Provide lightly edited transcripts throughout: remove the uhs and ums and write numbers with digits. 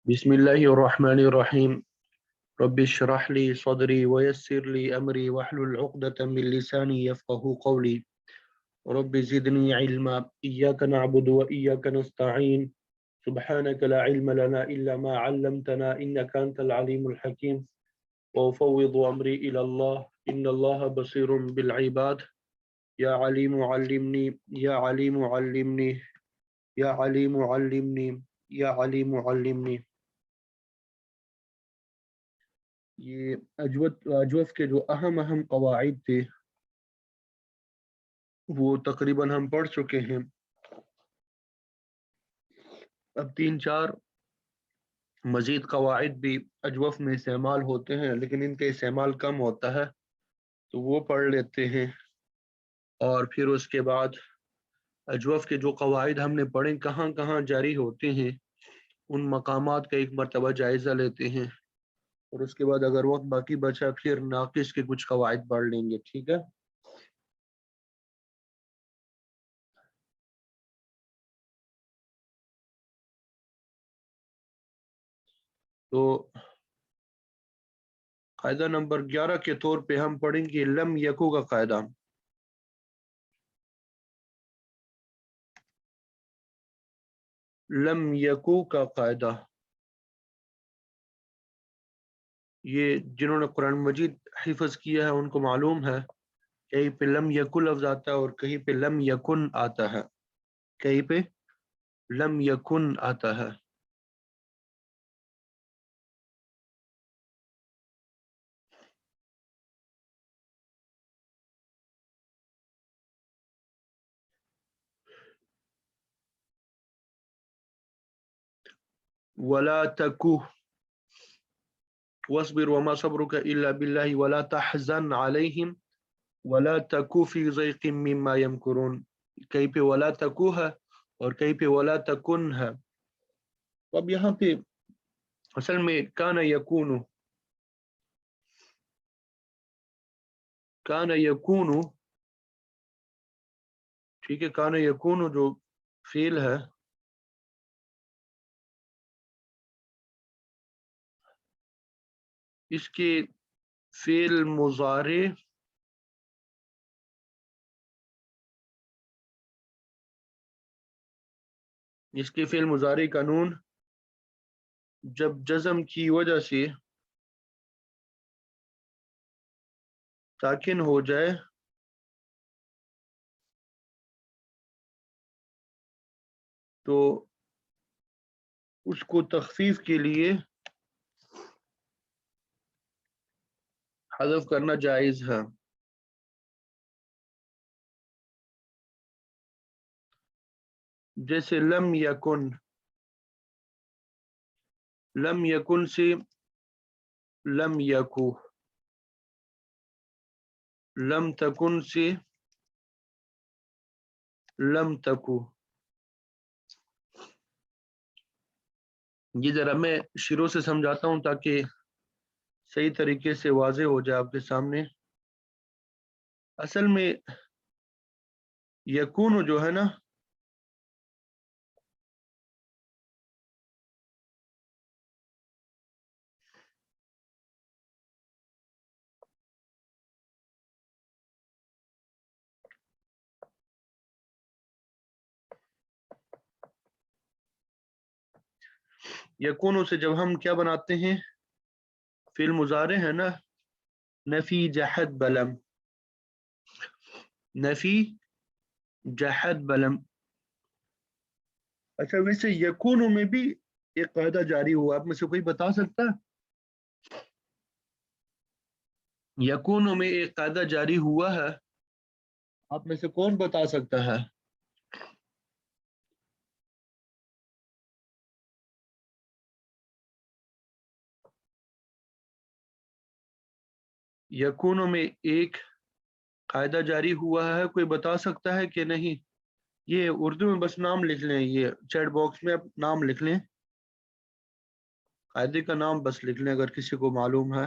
بسم الله الرحمن الرحيم. رب اشرح لي صدري ويسر لي أمري واحلل عقدة من لساني يفقه قولي. رب زدني علما. إياك نعبد وإياك نستعين. سبحانك لا علم لنا إلا ما علمتنا إنك أنت العليم الحكيم. وأفوض أمري إلى الله إن الله بصير بالعباد. يا عليم علمني يا عليم علمني يا عليم علمني يا عليم علمني. یہ اجوف کے جو اہم قواعد تھے وہ تقریباً ہم پڑھ چکے ہیں. اب 3-4 مزید قواعد بھی اجوف میں استعمال ہوتے ہیں لیکن ان کا استعمال کم ہوتا ہے تو وہ پڑھ لیتے ہیں. اور پھر اس کے بعد اجوف کے جو قواعد ہم نے پڑھے کہاں کہاں جاری ہوتے ہیں ان مقامات کا ایک مرتبہ جائزہ لیتے ہیں. اور اس کے بعد اگر وقت باقی بچا پھر ناقص کے کچھ قواعد پڑھ لیں گے. ٹھیک ہے. تو قاعدہ نمبر 11 کے طور پہ ہم پڑھیں گے لم یکو کا قاعدہ. لم یکو کا قاعدہ یہ جنہوں نے قرآن مجید حفظ کیا ہے ان کو معلوم ہے. کہیں پہ لم یکو لفظ آتا ہے اور کہیں پہ لم یکن آتا ہے. کہیں پہ لم یکن آتا ہے. ولا تکو واصبر وما صبرك الا بالله ولا تحزن عليهم ولا تکو فی ضیق مما یمکرون. کہیں پہ ولا تکو ہے اور کہیں پہ ولا تکن ہے. اب یہاں پہ اصل میں کان یکون ٹھیک ہے. کان یکون جو فعل ہے اس کے فعل مضارع کا نون جب جزم کی وجہ سے ساکن ہو جائے تو اس کو تخفیف کے لیے حذف کرنا جائز ہے. جیسے لم یکن سے لم یکو، لم تکن سے لم تکو. یہ ذرا میں شروع سے سمجھاتا ہوں تاکہ صحیح طریقے سے واضح ہو جائے آپ کے سامنے. اصل میں یکون جو ہے نا یکون سے جب ہم کیا بناتے ہیں فعل مضارع ہے نا نفی جحد بلم، نفی جحد بلم. اچھا ویسے یکون میں بھی ایک قاعدہ جاری ہوا آپ میں سے کوئی بتا سکتا ہے؟ یکون میں ایک قاعدہ جاری ہوا ہے آپ میں سے کون بتا سکتا ہے؟ یکون میں ایک قاعدہ جاری ہوا ہے کوئی بتا سکتا ہے کہ نہیں؟ یہ اردو میں بس نام لکھ لیں، یہ چیٹ باکس میں آپ نام لکھ لیں، قاعدے کا نام بس لکھ لیں اگر کسی کو معلوم ہے.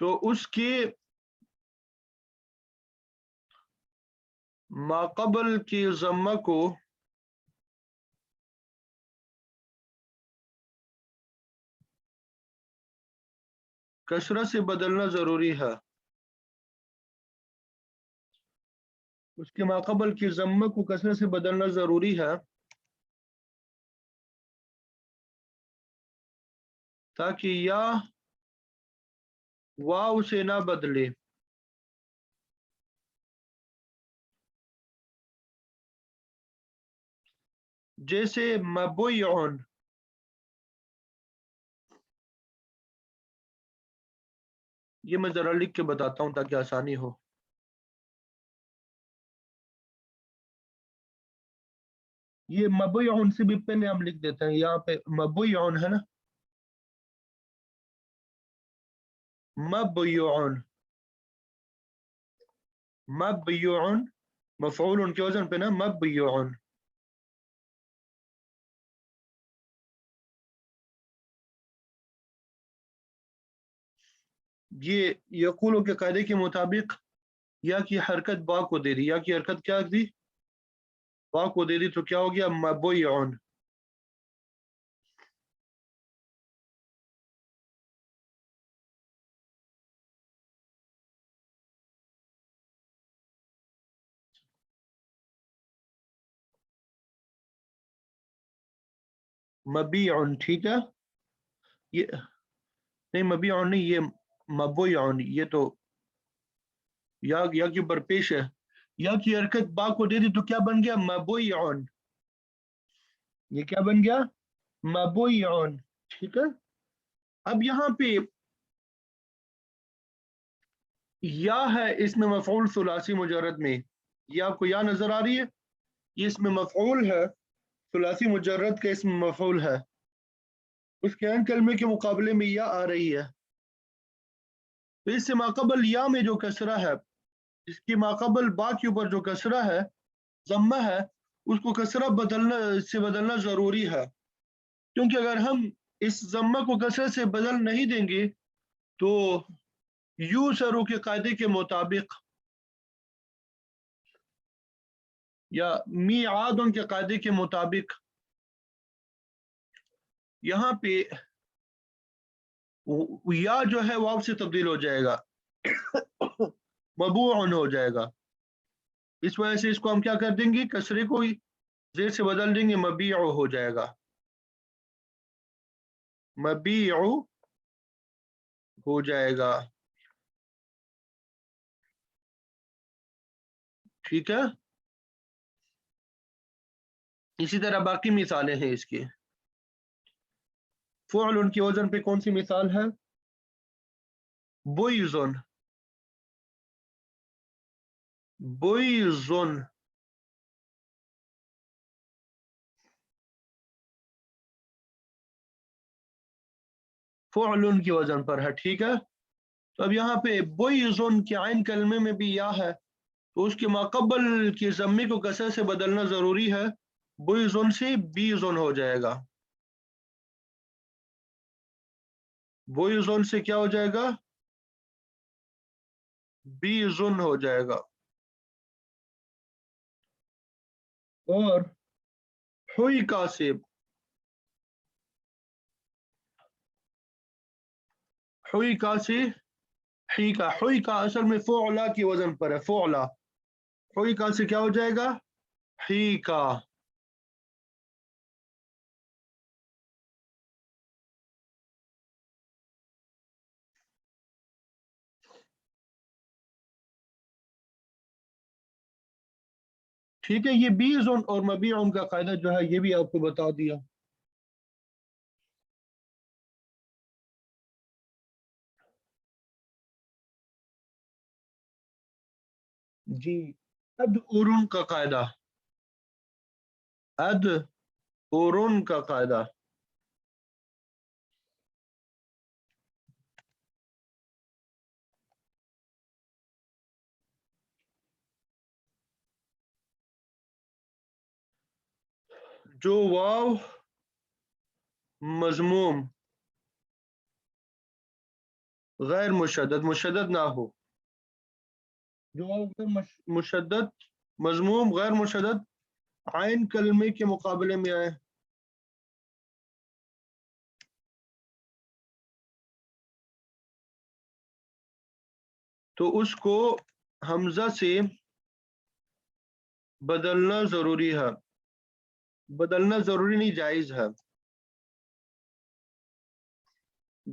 تو اس کے ماقبل کی ضمہ کو کسرہ سے بدلنا ضروری ہے. اس کے ماقبل کی ضمہ کو کسرہ سے بدلنا ضروری ہے تاکہ یا واو سے نہ بدلے. جیسے مبویعن، یہ میں ذرا لکھ کے بتاتا ہوں تاکہ آسانی ہو. یہ مبویعن سے بھی پہلے ہم لکھ دیتے ہیں. یہاں پہ مبویعن ہے نا، مبیعن، مبیعن مفعول ان کے وزن پہ نا، مبیعن. یہ یقولوں کے قاعدے کے مطابق یا کی حرکت با کو دے دی. یا کی حرکت کیا دی؟ با کو دے دی. تو کیا ہو گیا؟ مبیعن. مبیعن، ٹھیک ہے. یہ نہیں، مبیعن نہیں، یہ مبیعن. یہ تو یا کے اوپر پیش ہے. یا کی حرکت با کو دے دی تو کیا بن گیا؟ مبیعن. یہ کیا بن گیا؟ مبیعن. ٹھیک ہے. اب یہاں پہ یا ہے اس میں مفعول ثلاثی مجرد میں. یہ آپ کو یا نظر آ رہی ہے؟ یہ اس میں مفعول ہے، ثلاثی مجرد کا اس میں مفعول ہے. اس کے عین کلمے کے مقابلے میں یا آ رہی ہے. تو اس سے ماقبل یا میں جو کسرہ ہے، اس کی ماقبل با کے اوپر جو کسرہ ہے، ضمہ ہے، اس کو کسرہ بدلنا ضروری ہے. کیونکہ اگر ہم اس ضمہ کو کسرہ سے بدل نہیں دیں گے تو یو سرو کے قاعدے کے مطابق یا میعاد ان کے قاعدے کے مطابق یہاں پہ یا جو ہے واو سے تبدیل ہو جائے گا، مبوعن ہو جائے گا. اس وجہ سے اس کو ہم کیا کر دیں گے؟ کسرے کو زیر سے بدل دیں گے، مبیع ہو جائے گا. مبیع ہو جائے گا. ٹھیک ہے. اسی طرح باقی مثالیں ہیں اس کی. فعل ان کی وزن پہ کون سی مثال ہے؟ بوئزن. بوئزن. فعل ان کی وزن پر ہے. ٹھیک ہے. تو اب یہاں پہ بوئزن کے عین کلمے میں بھی یا ہے تو اس کے ماقبل کی ضمے کو کسر سے بدلنا ضروری ہے. بوئزن سے بیزن ہو جائے گا. بوئزن سے کیا ہو جائے گا؟ بیزن ہو جائے گا. اور حویکا سے، حویکا سے حیکا. حویکا اصل میں فعلا کی وزن پر ہے، فعلا. حویکا سے کیا ہو جائے گا؟ حیکا. ٹھیک ہے. یہ بیزن اور مبیعن کا قاعدہ جو ہے یہ بھی آپ کو بتا دیا. جی. اد اورن کا قاعدہ، اد اورن کا قاعدہ. جو واو مضموم غیر مشدد مشدد نہ ہو، جو واو غیر مشدد مضموم غیر مشدد عین کلمے کے مقابلے میں آئے، تو اس کو حمزہ سے بدلنا ضروری ہے، بدلنا ضروری نہیں جائز ہے۔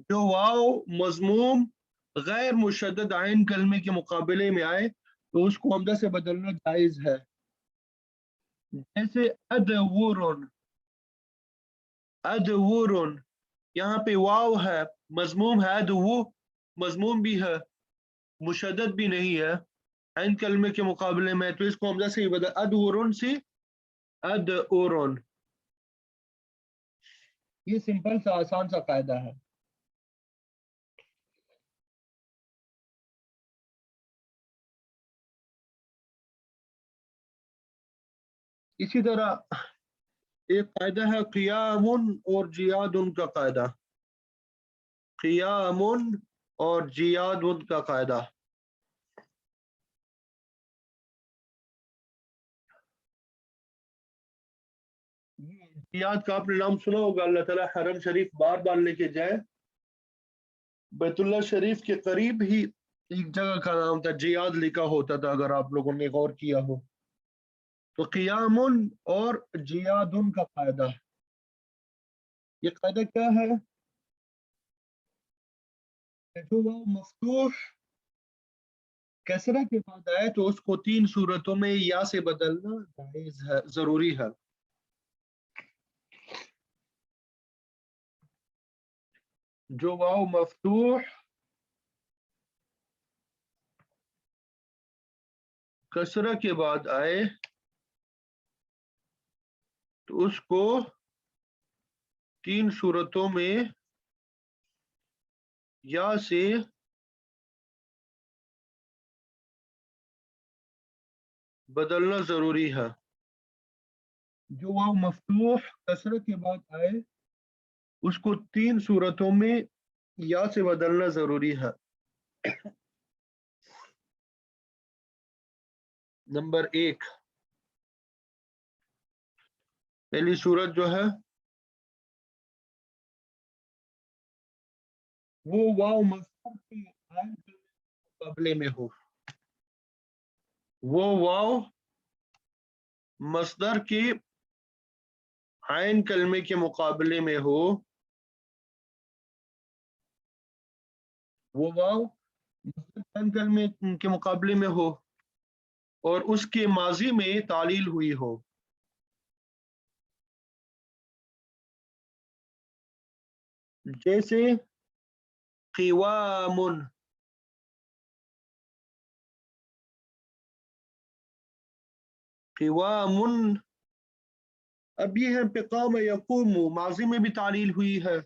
جو واو مضموم غیر مشدد عین کلمے کے مقابلے میں آئے تو اس کو حمزہ سے بدلنا جائز ہے، جیسے ادورن، ادورن یہاں پہ واو ہے مضموم ہے، ادو مضموم بھی ہے مشدد بھی نہیں ہے عین کلمے کے مقابلے میں، تو اس کو حمزہ سے ہی بدل، ادورن سے ادورن۔ یہ سمپل سا آسان سا قاعدہ ہے۔ اسی طرح ایک قاعدہ ہے قیام اور جیاد کا قاعدہ، قیام اور جیاد کا قاعدہ۔ جیاد کا آپ نے نام سنا ہوگا، اللہ تعالیٰ حرم شریف بار بار لے کے جائے، بیت اللہ شریف کے قریب ہی ایک جگہ کا نام تھا جیاد لکھا ہوتا تھا، اگر آپ لوگوں نے غور کیا ہو تو قیام اور جیاد کا قاعدہ، یہ قاعدہ کیا ہے؟ جو وہ مفتوح کسرہ کے بعد آئے تو اس کو 3 صورتوں میں یا سے بدلنا جائز ہے، ضروری ہے۔ جو واو مفتوح کسرہ کے بعد آئے تو اس کو 3 صورتوں میں یا سے بدلنا ضروری ہے۔ جو واو مفتوح کسرہ کے بعد آئے اس کو 3 صورتوں میں یا سے بدلنا ضروری ہے۔ نمبر 1، پہلی صورت جو ہے وہ واو مفتوح کے عین کے مقابلے میں ہو، وہ واو مصدر کے عین کلمے کے مقابلے میں ہو، وہ واو مصدر عین کلمے کے مقابلے میں ہو اور اس کے ماضی میں تعلیل ہوئی ہو، جیسے قوام، قوام اب یہ ہے پہ قام یقوم، ماضی میں بھی تعلیل ہوئی ہے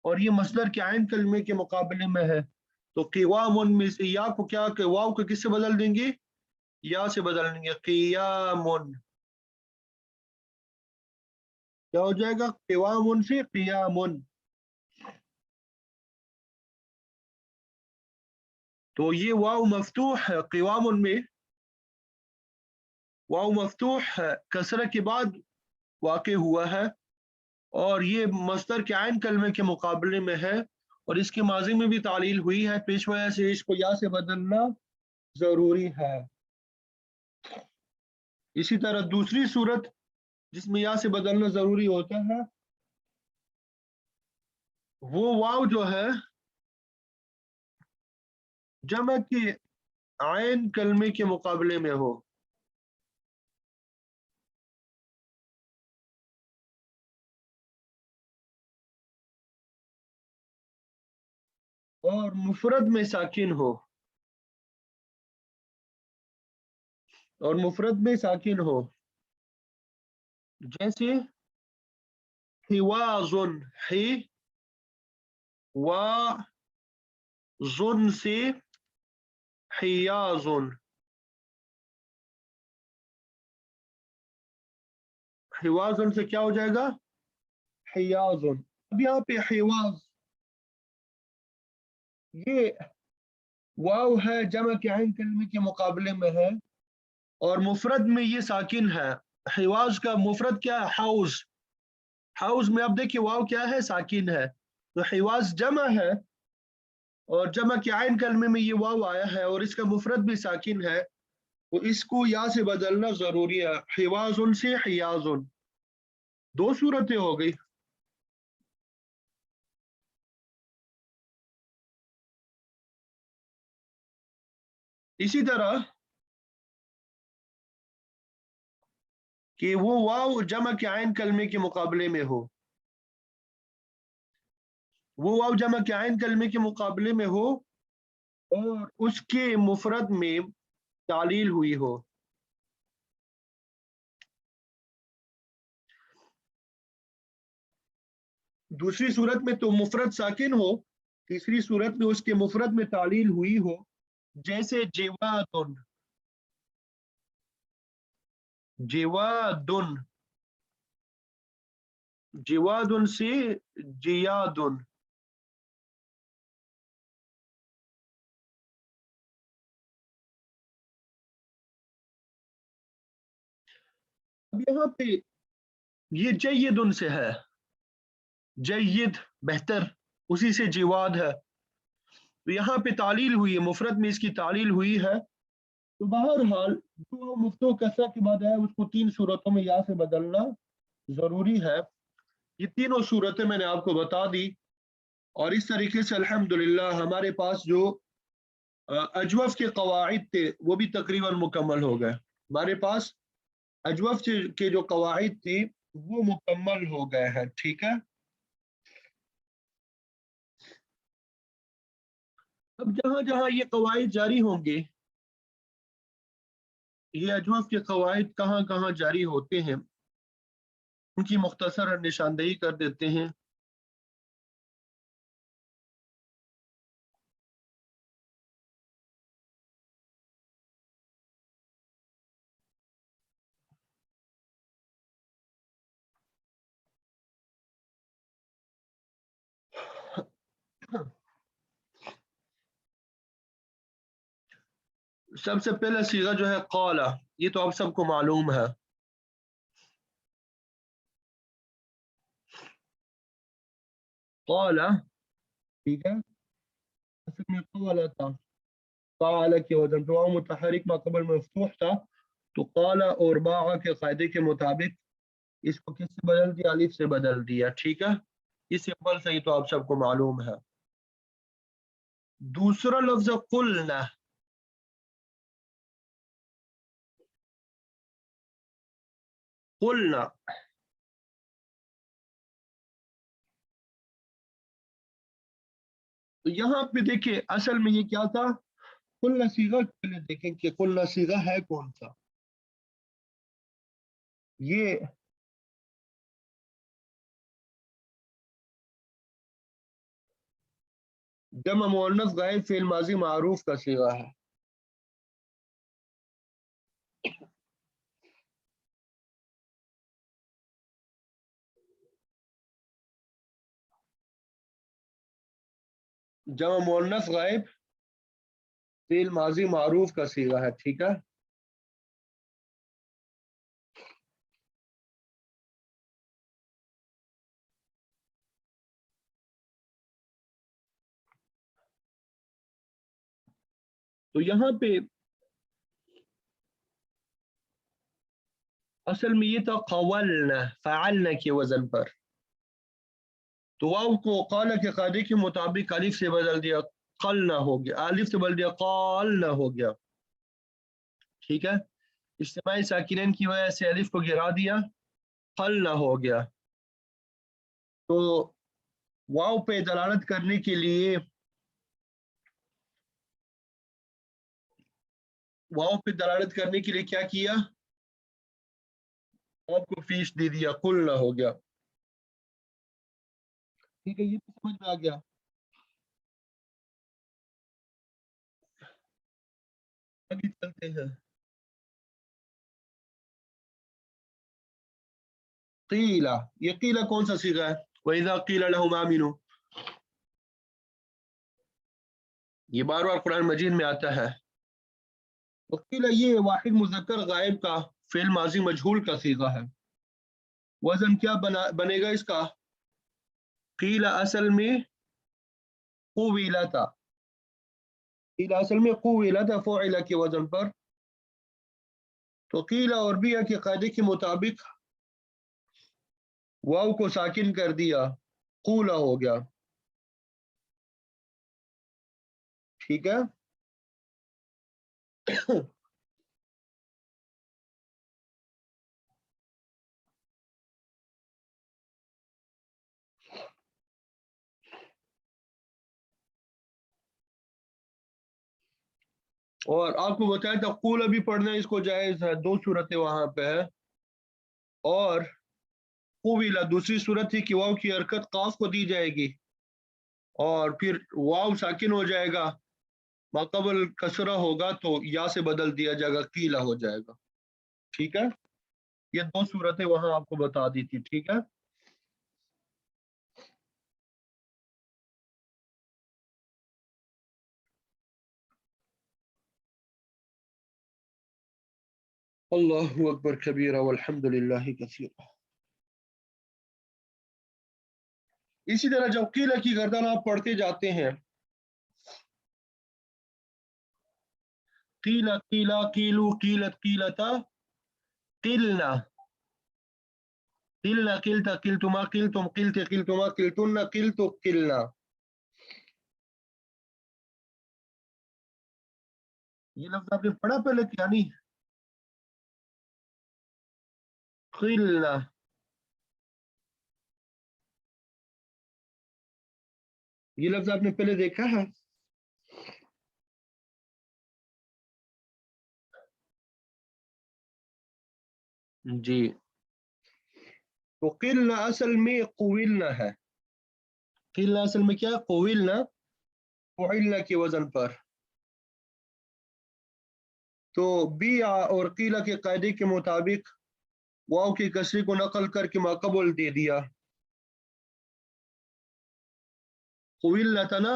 اور یہ مصدر کے عین کلمے کے مقابلے میں ہے، تو قوام میں سے یا کو کیا کہ واو کو کس سے بدل دیں گے؟ یا سے بدل دیں گے، قیام، کیا ہو جائے گا؟ قوام سے قیام، تو یہ واو مفتوح ہے، قوام میں واو مفتوح ہے کسرہ کے بعد واقع ہوا ہے اور یہ مصدر کے عین کلمے کے مقابلے میں ہے اور اس کے ماضی میں بھی تعلیل ہوئی ہے، تو اس وجہ سے اس کو یا سے بدلنا ضروری ہے۔ اسی طرح دوسری صورت جس میں یا سے بدلنا ضروری ہوتا ہے وہ واو جو ہے جمع کے عین کلمے کے مقابلے میں ہو، اور مفرد میں ساکن ہو، اور مفرد میں ساکن ہو، جیسے حواز، ہی و ظن سے حیاز، حواز سے کیا ہو جائے گا؟ حیاز۔ اب یہاں پہ حواز یہ واو ہے جمع کے عین کلمے کے مقابلے میں ہے، اور مفرد میں یہ ساکن ہے۔ حواز کا مفرد کیا ہے؟ حوز۔ حوز میں اب دیکھیے واو کیا ہے؟ ساکن ہے، تو حواز جمع ہے، اور جمع کے عین کلمے میں یہ واو آیا ہے اور اس کا مفرد بھی ساکن ہے، تو اس کو یا سے بدلنا ضروری ہے، حوازن سے حیازن، دو صورتیں ہو گئی۔ اسی طرح کہ وہ واو جمع کے عین کلمے کے مقابلے میں ہو، وہ واو جمع کے عین کلمے کے مقابلے میں ہو اور اس کے مفرد میں تعلیل ہوئی ہو۔ دوسری صورت میں تو مفرد ساکن ہو، تیسری صورت میں اس کے مفرد میں تعلیل ہوئی ہو، جیسے جوادن، جوادن، جوادن سے جیادن۔ اب یہاں پہ یہ جیدن سے ہے، جید بہتر، اسی سے جواد ہے، تو یہاں پہ تعلیل ہوئی ہے، مفرد میں اس کی تعلیل ہوئی ہے، تو بہرحال جو مفتو کسرہ کے بعد ہے اس کو تین صورتوں میں یا سے بدلنا ضروری ہے۔ یہ تینوں صورتیں میں نے آپ کو بتا دی، اور اس طریقے سے الحمدللہ ہمارے پاس جو اجوف کے قواعد تھے وہ بھی تقریباً مکمل ہو گئے۔ ہمارے پاس اجوف کے جو قواعد تھی وہ مکمل ہو گئے ہیں، ٹھیک ہے۔ اب جہاں جہاں یہ قواعد جاری ہوں گے، یہ اجوف کے قواعد کہاں کہاں جاری ہوتے ہیں، ان کی مختصر نشاندہی کر دیتے ہیں۔ سب سے پہلا صیغہ جو ہے قال، یہ تو آپ سب کو معلوم ہے۔ قال، ٹھیک ہے، اصل میں قال تھا، قال کے وزن تو متحرک ما قبل مفتوح تھا، تو قال اور باع کے قاعدے کے مطابق اس کو کس سے بدل دیا؟ الف سے بدل دیا، ٹھیک ہے۔ یہ سمپل صحیح تو آپ سب کو معلوم ہے۔ دوسرا لفظ قلنا، قلنا، تو یہاں پہ دیکھیں اصل میں یہ کیا تھا؟ قلنا صیغہ پہلے دیکھیں کہ قلنا صیغہ ہے کون سا۔ یہ جمع مؤنث غائب فعل ماضی معروف کا صیغہ ہے۔ جمع مؤنث غائب فعل ماضی معروف کا صیغہ ہے، ٹھیک ہے۔ تو یہاں پہ اصل میں یہ تھا قولنا، فعلنا کے وزن پر، تو واو کو قال کے قاعدے کے مطابق الف سے بدل دیا، قلنا ہو گیا، الف سے بدل دیا قالنا ہو گیا، ٹھیک ہے۔ اجتماعی ساکنین کی وجہ سے الف کو گرا دیا، قلنا ہو گیا۔ تو واو پہ دلالت کرنے کے لیے، واو پہ دلالت کرنے کے لیے کیا کیا؟ واو کو فیش دے دیا، قلنا ہو گیا، ٹھیک ہے۔ یہ بھی سمجھ میں آ گیا۔ آگے چلتے ہیں۔ قیلا، یہ قیلا کون سا صیغہ ہے؟ وَإِذَا قِيلَ لَهُمْ آمِنُوا، یہ بار بار قرآن مجید میں آتا ہے. وکیل یہ واحد مذکر غائب کا فعل ماضی مجہول کا صیغہ ہے. وزن کیا بنے گا اس کا؟ قیل اصل میں قویلا تھا. قیل اصل میں قویلا تھا فعلا کے وزن پر. تو قیل اور بیا کے قاعدے کے مطابق واو کو ساکن کر دیا، قولا ہو گیا. ٹھیک ہے. اور آپ کو بتایا تھا قول ابھی پڑھنا اس کو جائز ہے، 2 صورتیں وہاں پہ ہے. اور قویلا دوسری صورت تھی کہ واو کی حرکت قاف کو دی جائے گی اور پھر واو ساکن ہو جائے گا، ماقبل کسرہ ہوگا تو یا سے بدل دیا جائے گا، قیلا ہو جائے گا. ٹھیک ہے. یہ 2 صورتیں وہاں آپ کو بتا دی تھی. ٹھیک ہے. اللہ اکبر کبیرہ والحمد للہ کثیرہ. اسی طرح جب قیل کی گردان آپ پڑھتے جاتے ہیں، قیل قیلا قیلو قیلت قیلتا قلنا قلنا قلتا قلتما قلتم قلت قلتما قلتن قلت قلنا. یہ لفظ آپ نے پڑھا پہلے کیا نہیں؟ قلنا. یہ لفظ آپ نے پہلے دیکھا ہے؟ جی. تو قلنا اصل میں قویلنا ہے. قلنا اصل میں کیا ہے؟ قویلنا، فعلنا کے وزن پر. تو بی اور قیلا کے قاعدے کے مطابق واو کی کسری کو نقل کر کے ماقبل دے دیا. قویلنا تھا نا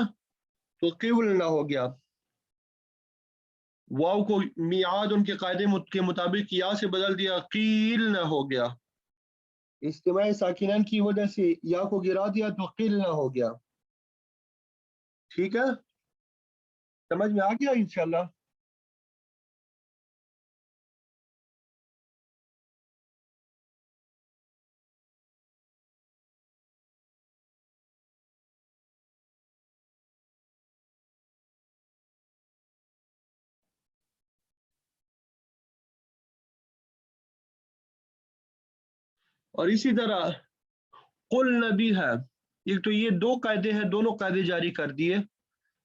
تو قولنا ہو گیا. واو کو میعاد ان کے قاعدے کے مطابق یا سے بدل دیا، قیلنا ہو گیا. اجتماع ساکنین کی وجہ سے یا کو گرا دیا تو قلنا ہو گیا. ٹھیک ہے. سمجھ میں آ گیا انشاءاللہ. اور اسی طرح قلنا بھی ہے. ایک تو یہ 2 قاعدے ہیں، دونوں قاعدے جاری کر دیے.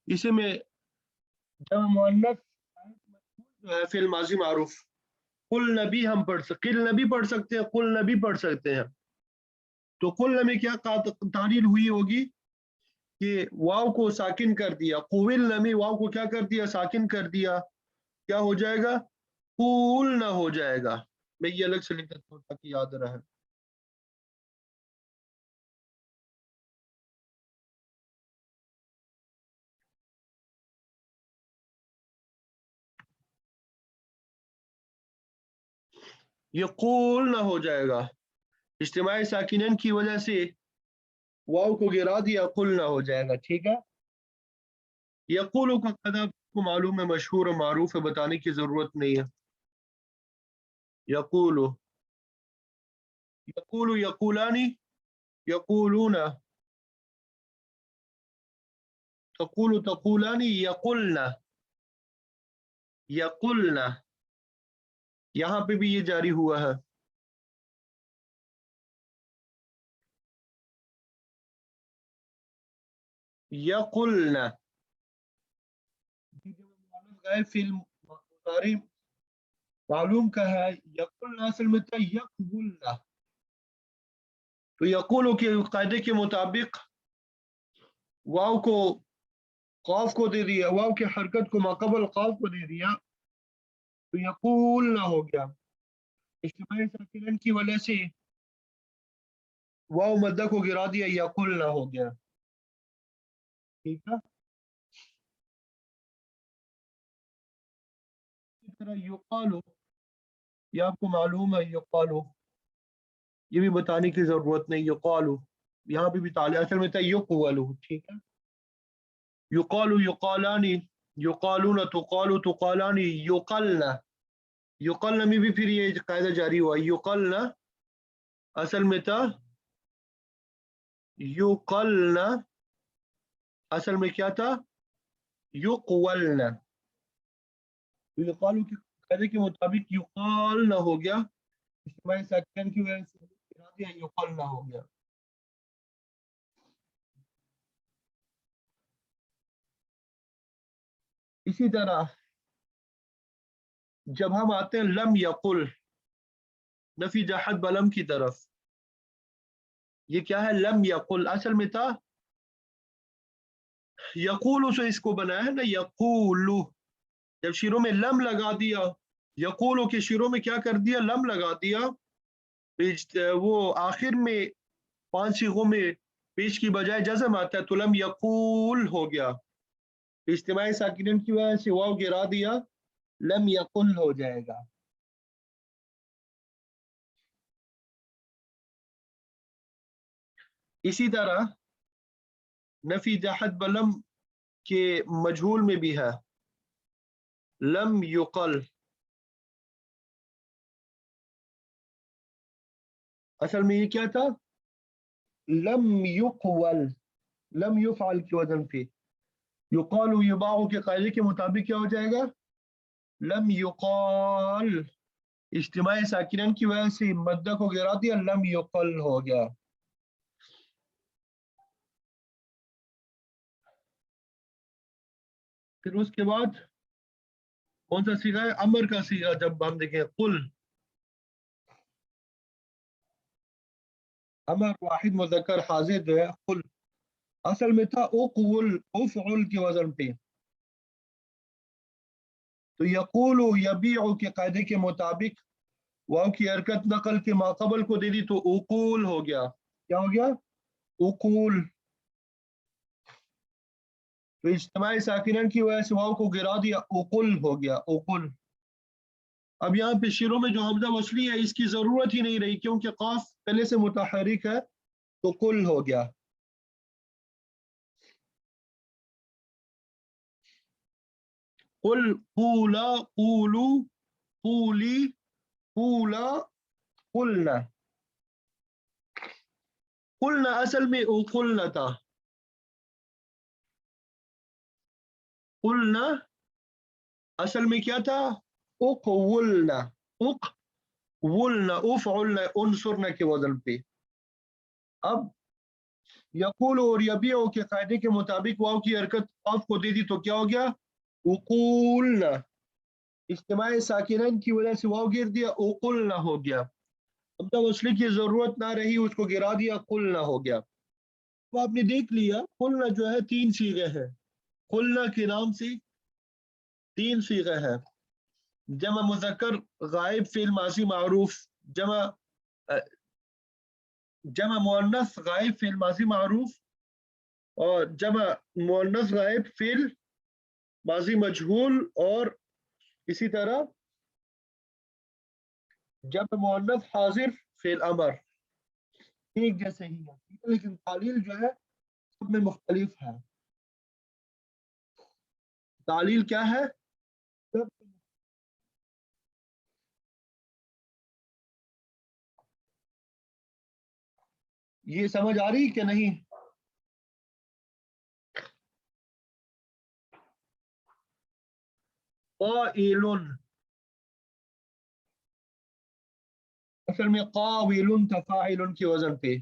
اسے میں جمع مؤنث جو ہے فعل ماضی معروف، قلنا بھی ہم پڑھ سکتے، قلنا بھی پڑھ سکتے ہیں، قلنا بھی پڑھ سکتے ہیں. تو قلنا میں کیا تعلیل ہوئی ہوگی کہ واو کو ساکن کر دیا. قولنا میں واو کو کیا کر دیا؟ ساکن کر دیا. کیا ہو جائے گا؟ قولنا ہو جائے گا. میں یہ الگ سے لکھ دیتا ہوں تاکہ یاد رہے. یہ قولنا ہو جائے گا، اجتماعی ساکنین کی وجہ سے واو کو گرا دیا، قلنا ہو جائے گا. ٹھیک ہے. یقول کا قدر کو معلوم ہے، مشہور و معروف ہے، بتانے کی ضرورت نہیں ہے. یقول، یقول یقولانی، یقولون، تقول تقولانی، یقلنا یقلنا. یہاں پہ بھی یہ جاری ہوا ہے. یقلنا فعل مضارع معلوم کا ہے. یقلنا اصل میں تھا یقبلنا. تو یقول کے قاعدے کے مطابق واو کو قاف کو دے دیا، واو کی حرکت کو ماقبل قاف کو دے دیا تو یقولنا ہو گیا. اجتماعی ساکنین کی وجہ سے واو مدہ کو گرا دیا، یقولنا ہو گیا. ٹھیک ہے. طرح یقالو، یہ آپ کو معلوم ہے یقالو، یہ بھی بتانے کی ضرورت نہیں، یقالو یہاں پہ بھی تعلیل اصل میں تھا یقولو، ٹھیک ہے، یقالو یقالانی، یقالون تقالو تقالانی، یقلنا، یقلنا میں بھی پھر یہ قاعدہ جاری ہوا، یقلنا اصل میں تھا یقلنا، اصل میں کیا تھا یقولنا، یقالو کے قاعدے کے مطابق یقالنا ہو گیا، اجتماعی ساکنین کی وجہ سے ارادہ یقلنا ہو گیا۔ اسی طرح جب ہم آتے ہیں لم یقل، نفی جہت بلم کی طرف، یہ کیا ہے لم یقل، اصل میں تھا یقولو سے اس کو بنایا ہے نا یقولو، جب شیروں میں لم لگا دیا، یقولو کے شیروں میں کیا کر دیا لم لگا دیا، وہ آخر میں 5 صیغوں میں پیش کی بجائے جزم آتا ہے تو لم یقول ہو گیا، اجتماعی ساکنین کی وجہ سے واو گرا دیا، لم یقل ہو جائے گا۔ اسی طرح نفی جہت بلم کے مجہول میں بھی ہے لم یقل، اصل میں یہ کیا تھا لم یقول، لم یفعل کی وزن پہ، یقال یباع کے قاعدے کے مطابق کیا ہو جائے گا لم یقال، اجتماعی ساکنین کی وجہ سے مدہ کو گرا دیا، لم یقل ہو گیا۔ پھر اس کے بعد کون سا صیغہ ہے امر کا صیغہ، جب ہم دیکھیں قل، امر واحد مذکر حاضر جو ہے قل، اصل میں تھا اقول افعل کی وزن پہ، تو یقول یبیع کے قاعدے کے مطابق واو کی حرکت نقل کے ماقبل کو دے دی تو اقول ہو گیا، کیا ہو گیا اقول، تو اجتماعی ساکنین کی وجہ سے واو کو گرا دیا اقل ہو گیا اقل۔ اب یہاں پہ شیروں میں جو حمزہ وصلی ہے اس کی ضرورت ہی نہیں رہی کیونکہ قاف پہلے سے متحرک ہے تو قل ہو گیا۔ قل قولا قولو قولی قولا قلنا، قلنا اصل میں اقلنا تھا، قلنا اصل میں کیا تھا اقولنا، اقولنا افعلنا انصرنا کے وزن پہ۔ اب یقول اور یبیع کے قاعدے کے مطابق واو کی حرکت قاف کو دے دی تو کیا ہو گیا اقولنا، اجتماعی ساکنین کی وجہ سے واو گر دیا اقلنا ہو گیا، اب تک وصلی کی ضرورت نہ رہی اس کو گرا دیا قلنا ہو گیا۔ تو آپ نے دیکھ لیا قلنا جو ہے 3 صیغے ہیں، قلنا کے نام سے 3 صیغے ہیں، جمع مذکر غائب فعل ماضی معروف، جمع مؤنث غائب فعل ماضی معروف، اور جمع مؤنث غائب فعل ماضی مجہول، اور اسی طرح جمع مؤنث حاضر فعل امر، ایک جیسے ہی ہے لیکن تعلیل جو ہے سب میں مختلف ہے۔ تعلیل کیا ہے سب، یہ سمجھ آ رہی کہ نہیں؟ قائل اصل میں قاول تھا فاعل کی وزن پہ،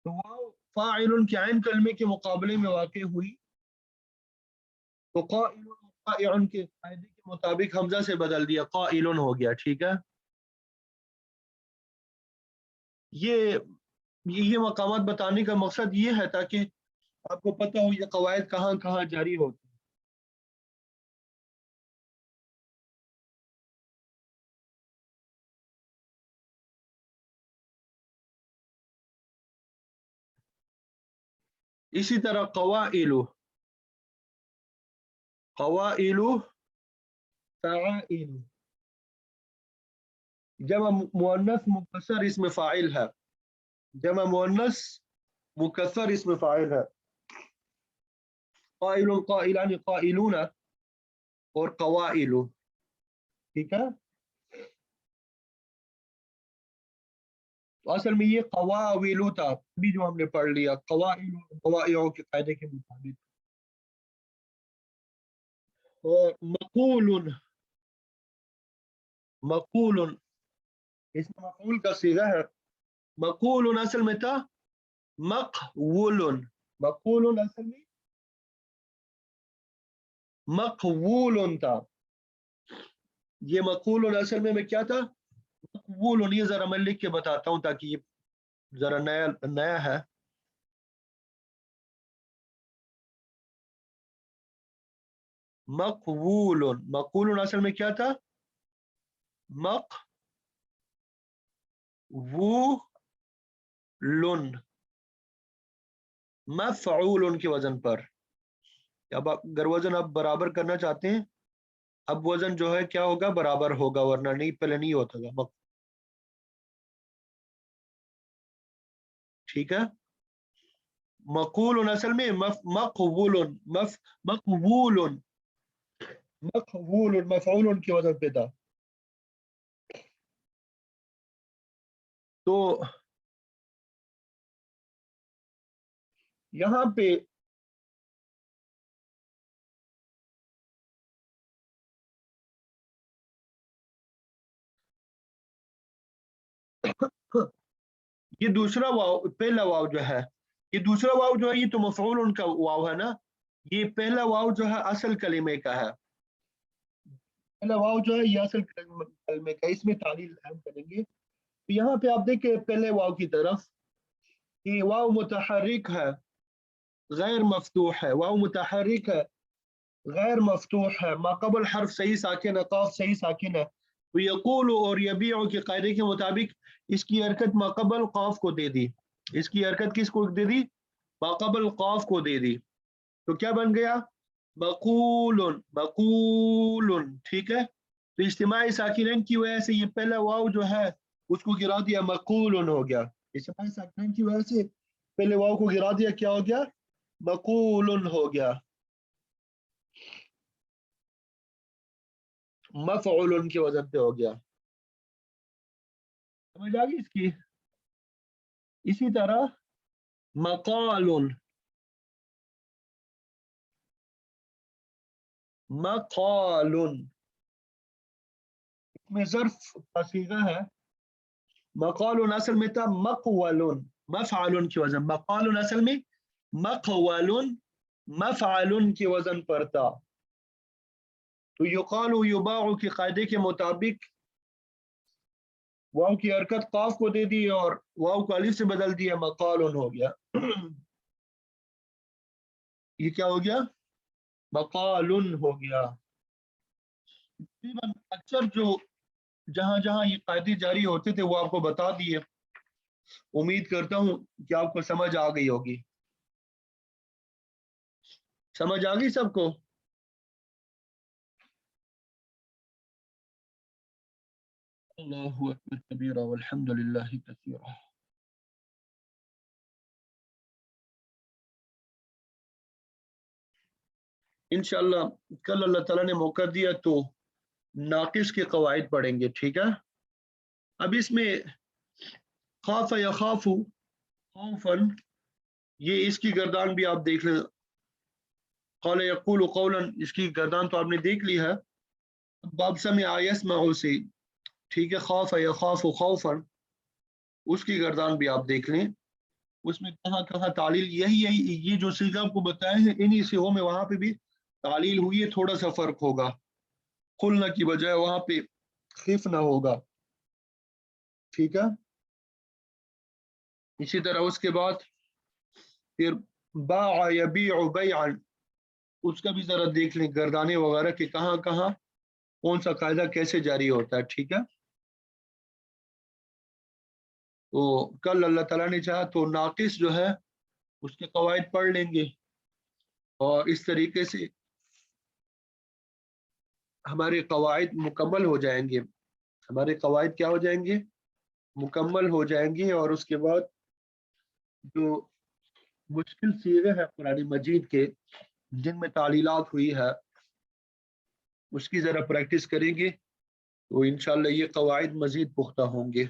تو واو فاعل کے عین کلمے کے مقابلے میں واقع ہوئی تو قائل قائع کے قاعدے کے مطابق حمزہ سے بدل دیا قائل ہو گیا، ٹھیک ہے۔ یہ مقامات بتانے کا مقصد یہ ہے تاکہ آپ کو پتہ ہو یہ قواعد کہاں کہاں جاری ہوتی۔ اسی طرح قوائل، قوائل فعائل، جمع مؤنث مکسر اسم فاعل ہے، جمع مؤنث مکسر اسم فاعل ہے. قائل قائلان قائلون اور قوائل. ٹھیک ہے، تو اصل میں یہ قواویل تھا ابھی جو ہم نے پڑھ لیا، قوائل قوائع کے قاعدے کے مطابق. اور مقول، مقول اس میں مفعول کا صیغہ ہے. مقول اصل میں تھا مقول، مقول اصل میں مقبول تھا. یہ مقول اصل میں کیا تھا؟ مقبول. یہ ذرا میں لکھ کے بتاتا ہوں تاکہ یہ ذرا نیا نیا ہے. مقبول، مقول اصل میں کیا تھا؟ مقبول، مفعول کے وزن پر. اب اگر وزن آپ برابر کرنا چاہتے ہیں، اب وزن جو ہے کیا ہوگا؟ برابر ہوگا، ورنہ نہیں پہلے نہیں ہوتا تھا. ٹھیک ہے، مقول اصل میں مقبول، مقبول، مقبول مفعول کے وزن پہ تھا. تو یہاں پہ یہ دوسرا واو، پہلا واو جو ہے، یہ دوسرا واو جو ہے یہ تو مفعول ان کا واو ہے نا. یہ پہلا واو جو ہے اصل کلمے کا ہے، پہلا واو جو ہے یہ اصل کلمے کا، اس میں تعلیل ہم کریں گے. تو یہاں پہ آپ دیکھیں پہلے واو کی طرف، یہ واو متحرک ہے غیر مفتوح ہے، واو متحرک ہے غیر مفتوح ہے، ما قبل حرف صحیح ساکن ہے، قاف صحیح ساکن ہے. تو یقول اور یبیع کے قاعدے کے مطابق اس کی حرکت ما قبل قاف کو دے دی، اس کی حرکت کس کو دے دی؟ ما قبل قاف کو دے دی. تو کیا بن گیا؟ مقول، مقول. ٹھیک ہے، تو اجتماعی ساکنین کی وجہ سے یہ پہلا واو جو ہے اس کو گرا دیا، مقول ہو گیا. اجتماعی ساکنین کی وجہ سے پہلے واو کو گرا دیا، کیا ہو گیا؟ مقول ہو گیا. مفعول کے وزن پہ ہو گیا. سمجھ آ گئی اس کی؟ اسی طرح مقال، مقال اس میں ظرف کا صیغہ ہے. مقال اصل میں تھا مقول، مفعل کی وزن. مقال اصل میں مقول، مفعل کے وزن پر تھا. تو یقال یباع کے قاعدے کے مطابق واو کی حرکت قاف کو دے دی اور واو کو الف سے بدل دیا، مقال ہو گیا. یہ کیا ہو گیا؟ مقال ہو گیا. اکثر جو جہاں جہاں یہ قاعدے جاری ہوتے تھے وہ آپ کو بتا دیے. امید کرتا ہوں کہ آپ کو سمجھ آ گئی ہوگی. سمجھ آ گئی سب کو؟ اللہ اکبر کبیرہ والحمد للہ کثیرہ. انشاءاللہ کل اللہ تعالیٰ نے موقع دیا تو ناقص کے قواعد پڑھیں گے. ٹھیک ہے، اب اس میں خاف یخاف خوفا، یہ اس کی گردان بھی آپ دیکھ لیں. قال یقول قولا، اس کی گردان تو آپ نے دیکھ لی ہے. باب سمع یسمع سے، ٹھیک ہے، خاف یخاف خوفا، اس کی گردان بھی آپ دیکھ لیں. اس میں کہاں کہاں تعلیل، یہی یہ جو صیغہ آپ کو بتائے ہیں انہی صیغوں میں وہاں پہ بھی تعلیل ہوئی ہے. تھوڑا سا فرق ہوگا، قلنا کی بجائے وہاں پہ خفنا ہوگا. ٹھیک ہے، اسی طرح اس کے بعد پھر باع یبیع بیعا، اس کا بھی ذرا دیکھ لیں گردانے وغیرہ کہ کہاں کہاں کون سا قاعدہ کیسے جاری ہوتا ہے. ٹھیک ہے، تو کل اللہ تعالیٰ نے چاہا تو ناقص جو ہے اس کے قواعد پڑھ لیں گے، اور اس طریقے سے ہمارے قواعد مکمل ہو جائیں گے، ہمارے قواعد کیا ہو جائیں گے؟ مکمل ہو جائیں گے، اور اس کے بعد جو مشکل صیغے ہیں قرآن مجید کے جن میں تعلیلات ہوئی ہے اس کی ذرا پریکٹس کریں گے تو انشاءاللہ یہ قواعد مزید پختہ ہوں گے۔